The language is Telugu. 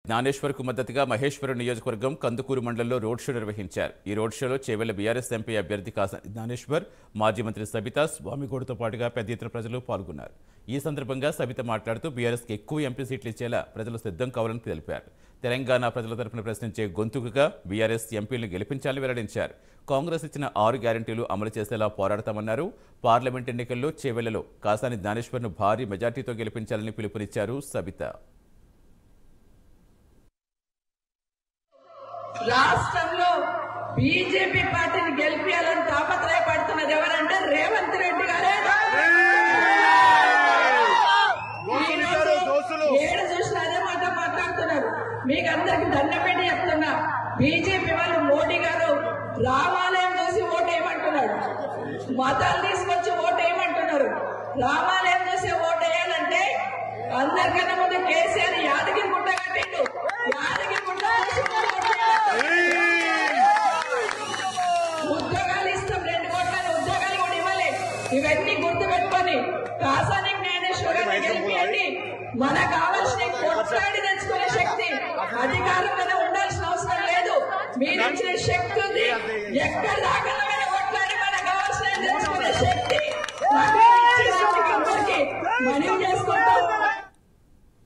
జ్ఞానేశ్వర్ కు మద్దతుగా మహేశ్వరం నియోజకవర్గం కందుకూరు మండలంలో రోడ్ షో నిర్వహించారు. ఈ రోడ్ షోలో చేవెళ్ల బీఆర్ఎస్ ఎంపీ అభ్యర్థి కాసాని జ్ఞానేశ్వర్, మాజీ మంత్రి సబితా, స్వామిగౌడ్తో పాటుగా పెద్ద ఎత్తున ప్రజలు పాల్గొన్నారు. ఈ సందర్భంగా సబిత మాట్లాడుతూ బీఆర్ఎస్కి ఎక్కువ ఎంపీ సీట్లు ఇచ్చేలా ప్రజలు సిద్ధం కావాలని తెలిపారు. తెలంగాణ ప్రజల తరపున ప్రశ్నించే గొంతుకగా బీఆర్ఎస్ ఎంపీలను గెలిపించాలని వెల్లడించారు. కాంగ్రెస్ ఇచ్చిన 6 గ్యారెంటీలు అమలు చేసేలా పోరాడతామన్నారు. పార్లమెంట్ ఎన్నికల్లో చేవెళ్లలో కాసాని జ్ఞానేశ్వర్ను భారీ మెజార్టీతో గెలిపించాలని పిలుపునిచ్చారు సబిత. రాష్ట్రంలో బీజేపీ పార్టీని గెలిపించాలని తాపత్రయపడుతున్నది ఎవరంటే రేవంత్ రెడ్డి గారే. ఏడు చూసిన అదే మాట మాట్లాడుతున్నారు. మీకు అందరికి దండం పెట్టి చెప్తున్నా, బీజేపీ వాళ్ళు మోడీ గారు రామాలయం చూసి ఓటు వేయమంటున్నాడు, మతాలు తీసుకొచ్చి ఓటు వేయమంటున్నారు. రామాలయం చూసి ఓటు వేయాలంటే అందరికన్నా ముందు కేసీఆర్ యాదగిరి గుట్ట కట్టిండు. యాదగిరి గుట్ట ఉద్యోగాలు ఇస్తాం, 2 కోట్ల ఉద్యోగాలు కూడా ఇవ్వలే. ఇవన్నీ గుర్తు పెట్టుకొని కాసాని జ్ఞానేశ్వరాన్ని గెలిపియండి. మనకు కావాల్సిన కొట్లాడి తెచ్చుకునే శక్తి అధికారంలోనే ఉండాల్సిన అవసరం లేదు. మీరు ఇచ్చిన శక్తి ఉంది, ఎక్కడ